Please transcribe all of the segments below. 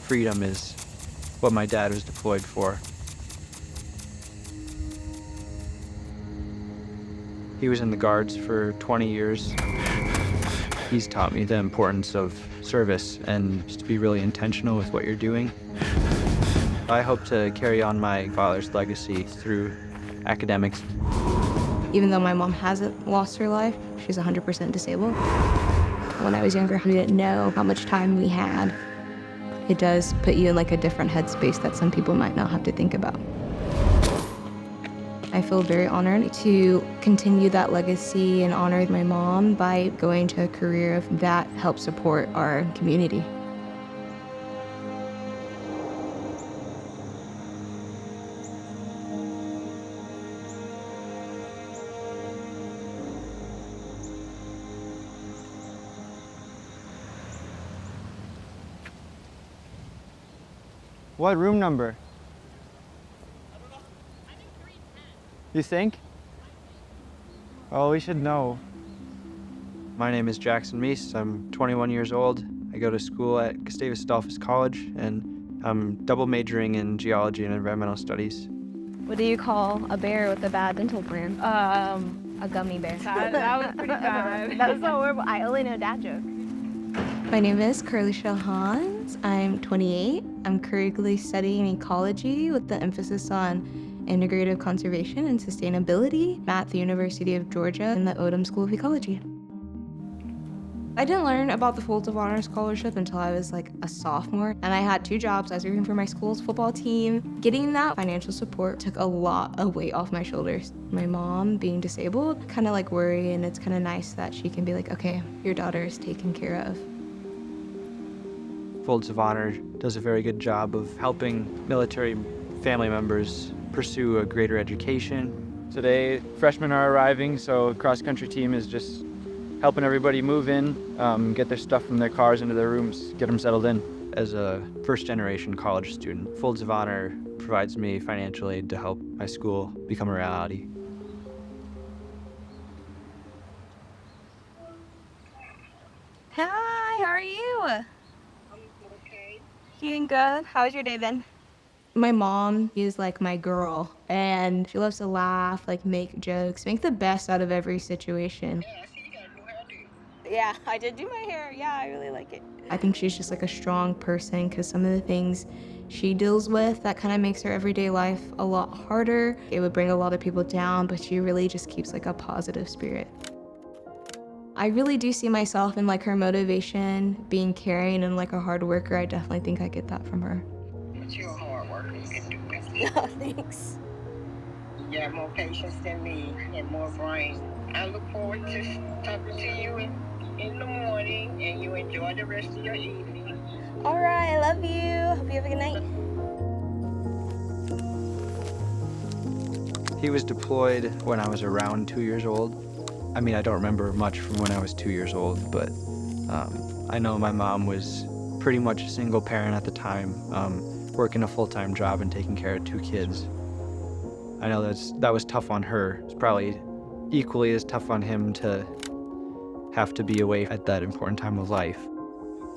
freedom is what my dad was deployed for. He was in the Guards for 20 years. He's taught me the importance of service and just to be really intentional with what you're doing. I hope to carry on my father's legacy through academics. Even though my mom hasn't lost her life, she's 100% disabled. When I was younger, we didn't know how much time we had. It does put you in like a different headspace that some people might not have to think about. I feel very honored to continue that legacy and honor my mom by going to a career that helps support our community. What room number? I don't know. I think 310. You think? Oh, we should know. My name is Jackson Meese. I'm 21 years old. I go to school at Gustavus Adolphus College, and I'm double majoring in geology and environmental studies. What do you call a bear with a bad dental plan? A gummy bear. That was pretty bad. That was so horrible. I only know dad jokes. My name is Carlisha Hans. I'm 28. I'm currently studying ecology with the emphasis on integrative conservation and sustainability at the University of Georgia in the Odom School of Ecology. I didn't learn about the Folds of Honor Scholarship until I was like a sophomore, and I had 2 jobs. I was working for my school's football team. Getting that financial support took a lot of weight off my shoulders. My mom, being disabled, kind of like worry, and it's kind of nice that she can be like, okay, your daughter is taken care of. Folds of Honor does a very good job of helping military family members pursue a greater education. Today, freshmen are arriving, so cross-country team is just helping everybody move in, get their stuff from their cars into their rooms, get them settled in. As a first-generation college student, Folds of Honor provides me financial aid to help my school become a reality. Hi, how are you? I'm okay. Doing good. How's your day been? My mom is like my girl, and she loves to laugh, like make jokes, make the best out of every situation. Yeah, I did do my hair. Yeah, I really like it. I think she's just like a strong person because some of the things she deals with, that kind of makes her everyday life a lot harder. It would bring a lot of people down, but she really just keeps like a positive spirit. I really do see myself in like her motivation, being caring, and like a hard worker. I definitely think I get that from her. But you're a hard worker. You can do this. Oh, thanks. You have more patience than me and more brain. I look forward to talking to you in the morning, and you enjoy the rest of your evening. All right, I love you. Hope you have a good night. He was deployed when I was around 2 years old. I mean, I don't remember much from when I was 2 years old, but I know my mom was pretty much a single parent at the time, working a full-time job and taking care of 2 kids. I know that was tough on her. It's probably equally as tough on him to have to be away at that important time of life.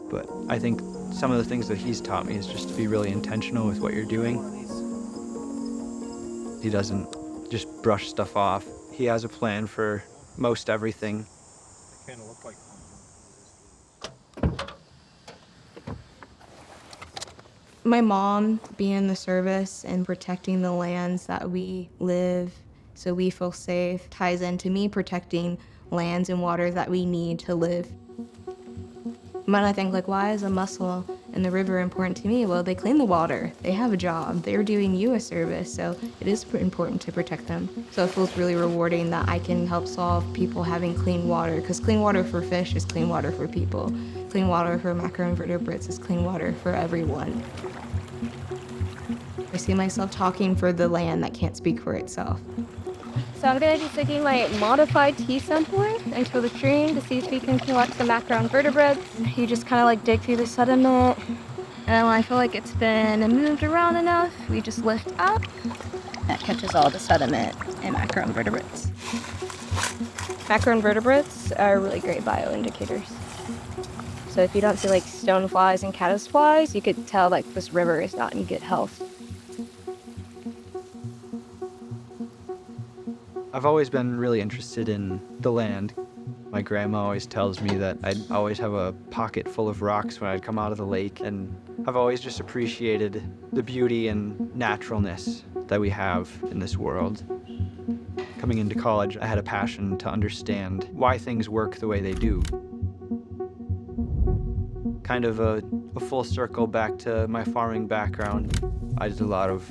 But I think some of the things that he's taught me is just to be really intentional with what you're doing. He doesn't just brush stuff off. He has a plan for most everything. Kind of look like. My mom being in the service and protecting the lands that we live so we feel safe ties into me protecting lands and water that we need to live. When I think like, why is a mussel in the river important to me? Well, they clean the water. They have a job. They're doing you a service, so it is important to protect them. So it feels really rewarding that I can help solve people having clean water, because clean water for fish is clean water for people. Clean water for macroinvertebrates is clean water for everyone. I see myself talking for the land that can't speak for itself. So I'm gonna be sticking my modified T sampler into the stream to see if we can collect some macroinvertebrates. You just kind of like dig through the sediment, and then when I feel like it's been moved around enough, we just lift up. That catches all the sediment and macroinvertebrates. Macroinvertebrates are really great bioindicators. So So if you don't see like stoneflies and caddisflies, you could tell like this river is not in good health. I've always been really interested in the land. My grandma always tells me that I'd always have a pocket full of rocks when I'd come out of the lake, and I've always just appreciated the beauty and naturalness that we have in this world. Coming into college, I had a passion to understand why things work the way they do. Kind of a full circle back to my farming background. I did a lot of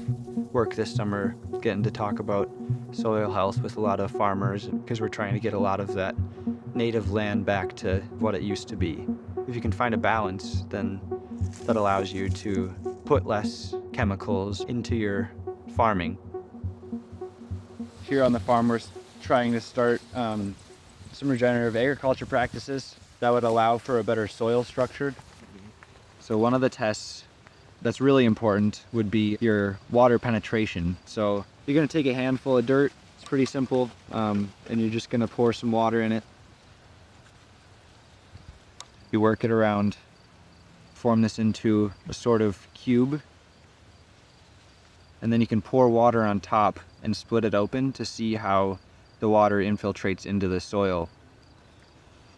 work this summer getting to talk about soil health with a lot of farmers because we're trying to get a lot of that native land back to what it used to be. If you can find a balance, then that allows you to put less chemicals into your farming. Here on the farm, we're trying to start some regenerative agriculture practices that would allow for a better soil structure. So one of the tests that's really important would be your water penetration. So you're gonna take a handful of dirt, it's pretty simple, and you're just gonna pour some water in it. You work it around, form this into a sort of cube, and then you can pour water on top and split it open to see how the water infiltrates into the soil.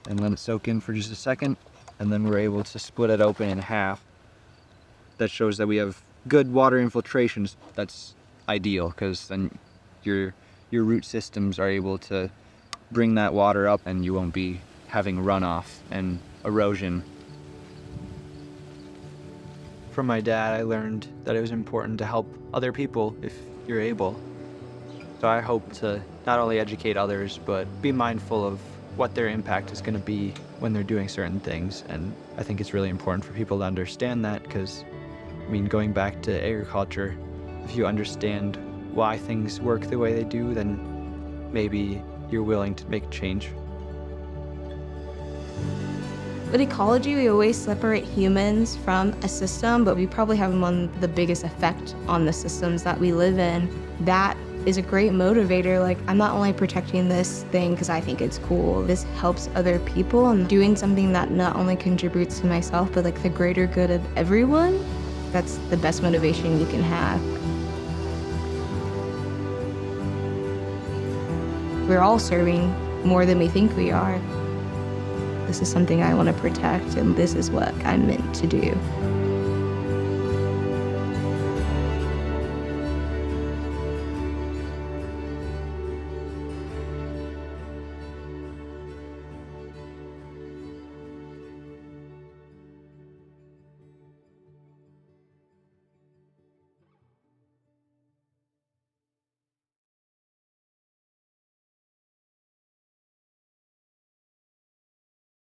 And let it soak in for just a second, and then we're able to split it open in half. That shows that we have good water infiltrations. That's ideal, because then your root systems are able to bring that water up and you won't be having runoff and erosion. From my dad, I learned that it was important to help other people if you're able. So I hope to not only educate others, but be mindful of what their impact is going to be when they're doing certain things. And I think it's really important for people to understand that, because, I mean, going back to agriculture, if you understand why things work the way they do, then maybe you're willing to make change. With ecology, we always separate humans from a system, but we probably have one of the biggest effect on the systems that we live in. That is a great motivator. Like, I'm not only protecting this thing because I think it's cool. This helps other people, and doing something that not only contributes to myself, but like the greater good of everyone. That's the best motivation you can have. We're all serving more than we think we are. This is something I want to protect, and this is what I'm meant to do.